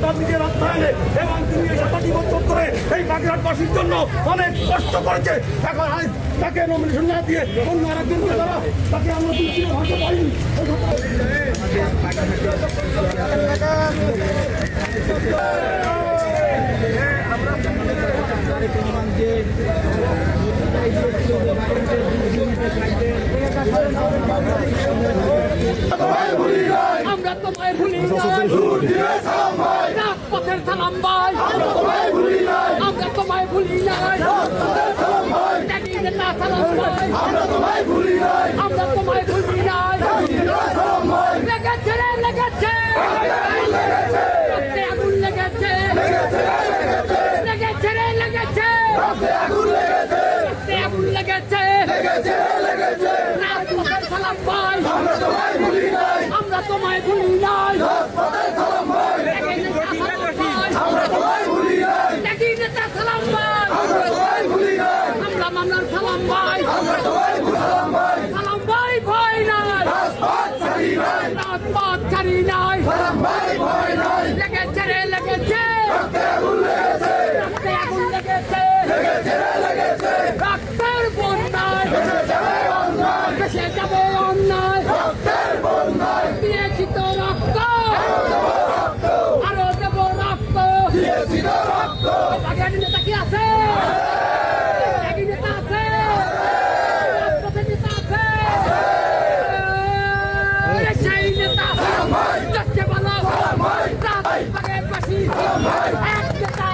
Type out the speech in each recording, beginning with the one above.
তার নিজের অর্থায়নে এবং তিনি এই 27 বছর ধরে এই বাগেরহাটবাসীর জন্য অনেক কষ্ট করেছে। এখন তাকে নমিনেশন না দিয়ে অন্য আরেকজনকে দ্বারা তাকে আমরা দুটি ভাষা পাইনি। আমরা তোমায় ভুলি নাই, রাজপথের সালাম ভাই। আমরা তোমায় ভুলি নাই, ত্যাগী নেতা সালাম ভাই। আমরা তোমায় ভুলি নাই, লেগেছে রে লেগেছে, রক্তে আগুন লেগেছে, লেগেছে রে লেগেছে, রক্তে আগুন লেগেছে, রাজপথের সালাম ভাই। আমরা তোমায় ভুলি নাই, ত্যাগী নেতা সালাম ভাই। আমরা মামলার সালাম ভাই, সালাম ভাই ভয় নাই, রাজপথ ছাড়ি নাই, লেগেছে রে লেগেছে, রক্তে আগুন লেগেছে, রক্তের বন্যায় ভেসে যাবে অন্যায়, দিয়েছি তো রক্ত, আরো দেব রক্ত। বাগেরহাট নেতা কি আছে? ত্যাগী নেতা আছে, রাজপথের নেতা আছে, সেই নেতা যাচ্ছে ভালো। বাগেরহাটবাসী এক নেতা,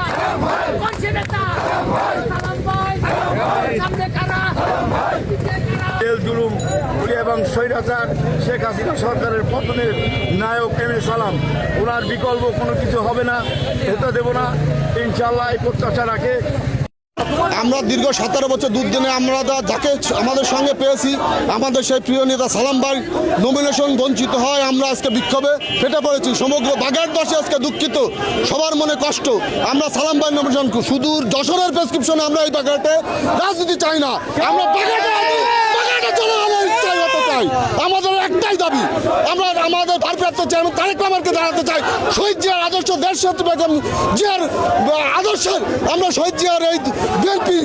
কনসে নেতা সালাম ভাই। সামনে কারা, পিছে কারা? জেল জুলুম এবং স্বৈরাচার শেখ হাসিনা সরকারের পতনের নায়ক সালাম, ওনার বিকল্প কোনো কিছু হবে না, হতে দেব না ইনশাল্লাহ। এই প্রত্যাশা রাখে আমরা দীর্ঘ 17 বছর দুর্দিনে আমরা যাকে আমাদের সঙ্গে পেয়েছি, আমাদের সেই প্রিয় নেতা সালাম ভাই নমিনেশন বঞ্চিত হয়। আমরা আজকে বিক্ষোভে ফেটে পড়েছি। সমগ্র বাগেরহাটবাসী আজকে দুঃখিত, সবার মনে কষ্ট। আমরা সালাম ভাই নমিনেশন সুদূর যশোরের প্রেসক্রিপশনে আমরা এই বাগেরহাটে রাজনীতি চাই না। আমরা বাগেরহাটে জনগণের চাই, হতে চাই। আমাদের একটাই দাবি, আমরা আমাদের ভারপ্রাপ্ত চেয়ারম্যান তারেক রহমানকে জানাতে চাই, শহীদ জিয়ার আদর্শ, দেশনেত্রী বেগম জিয়ার আদর্শের আমরা শহীদ জিয়ার এই বিএনপি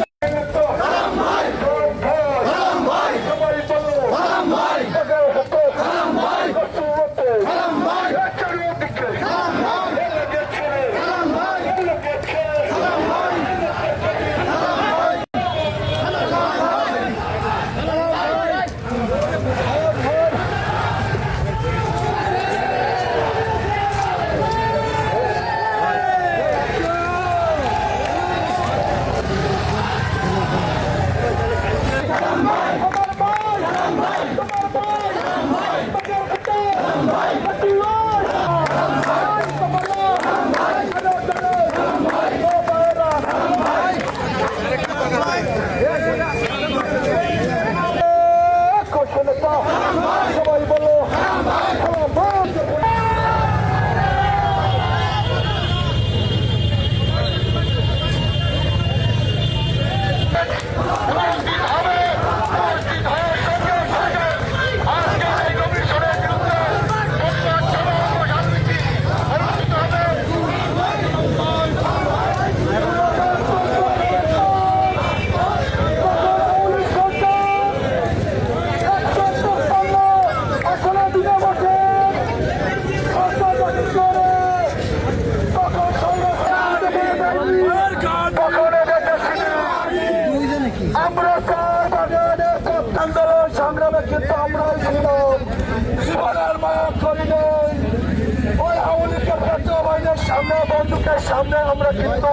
আন্দোলন সংগ্রামে কিন্তু আমরাই ছিলাম, জীবনের মায়া করি নাই। ওই আওয়ামী লীগের বাহিনীর সামনে, বন্দুকের সামনে আমরা কিন্তু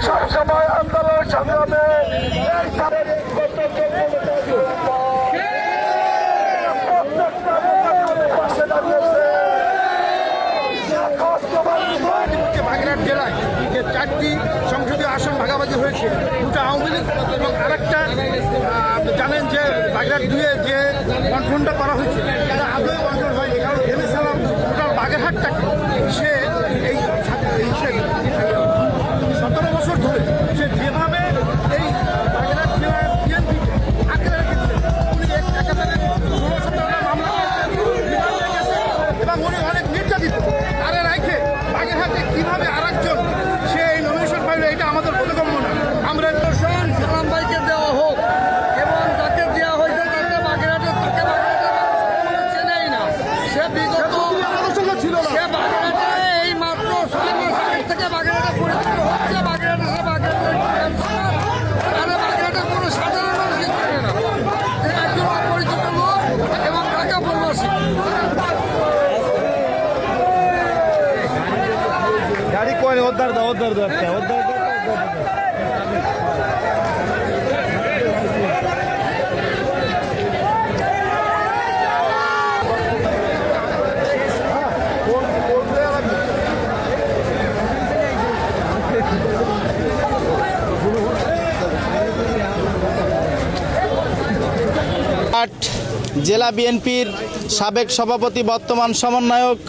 সবসময় আন্দোলন সংগ্রামে বাগেরহাট জেলায় যে 4টি সংসদীয় আসন ভাগাভাগি হয়েছে, দুটো আওয়ামী লীগ এবং আরেকটা জানেন যে বাগেরহাট 2-এ যে বন্টনটা করা হয়েছে এটা আদৌ বন্টন হয়নি, কারণ সালাম টোটাল বাগেরহাটটাকে সে এই 17 বছর ধরে সে যেভাবে এই বাগেরহাট জেলার বিএনপি আঁকড়ে রেখেছে, উনি একাধারে 16-17টা মামলা এবং উনি অনেক নির্যাতিত তারা রাখে বাগেরহাটে কীভাবে জেলা বিএনপির সাবেক সভাপতি বর্তমান সমন্বয়ক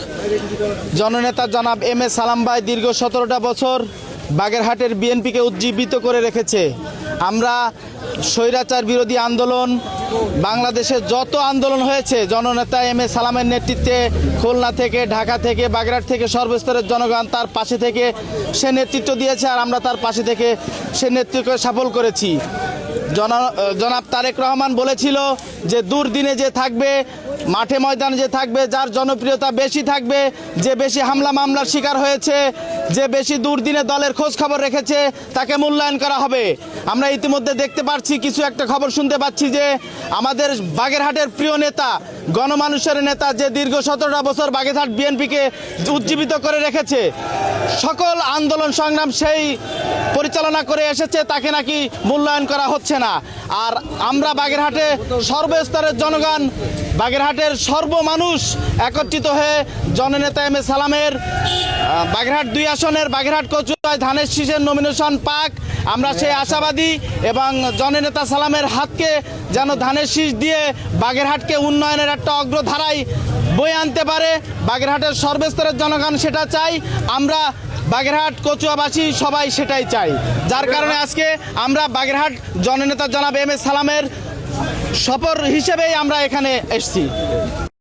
জননেতা জনাব এম এ সালাম ভাই দীর্ঘ 17টা বছর বাগেরহাটের বিএনপিকে উজ্জীবিত করে রেখেছে। আমরা স্বৈরাচার বিরোধী আন্দোলন, বাংলাদেশে যত আন্দোলন হয়েছে জননেতা এম এ সালামের নেতৃত্বে খুলনা থেকে, ঢাকা থেকে, বাগেরহাট থেকে সর্বস্তরের জনগণ তার পাশে থেকে সে নেতৃত্ব দিয়েছে, আর আমরা তার পাশে থেকে সে নেতৃত্বকে সফল করেছি। জনাব তারেক রহমান বলেছিল যে দুর্দিনে যে থাকবে, মাঠে ময়দানে যে থাকবে, যার জনপ্রিয়তা বেশি থাকবে, যে বেশি হামলা মামলার শিকার হয়েছে, যে বেশি দুর্দিনে দলের খোঁজ খবর রেখেছে, তাকে মূল্যায়ন করা হবে। আমরা ইতিমধ্যে দেখতে পাচ্ছি, কিছু একটা খবর শুনতে পাচ্ছি যে আমাদের বাগেরহাটের প্রিয় নেতা, গণমানুষের নেতা, যে দীর্ঘ 17টা বছর বাগেরহাট বিএনপিকে উজ্জীবিত করে রেখেছে, সকল আন্দোলন সংগ্রাম সেই পরিচালনা করে এসেছে, তাকে নাকি মূল্যায়ন করা হচ্ছে না। আর আমরা বাগেরহাটে সর্বস্তরের জনগণ, বাগেরহাটের সর্বমানুষ একত্রিত হয়ে জননেতা এম এ সালামের বাগেরহাট 2 আসনের বাগেরহাট কচুয়ায় ধানের শীষের নমিনেশন পাক, আমরা সেই আশাবাদী। এবং জননেতা সালামের হাতকে যেন ধানের শীষ দিয়ে বাগেরহাটকে উন্নয়নের একটা অগ্রধারায় বয়ে আনতে পারে, বাগেরহাটের সর্বস্তরের জনগণ সেটা চাই। আমরা বাগেরহাট কচুয়াবাসী সবাই সেটাই চাই, যার কারণে আজকে আমরা বাগেরহাট জননেতা জনাব এম এ সালামের সফর হিসেবেই আমরা এখানে এসেছি।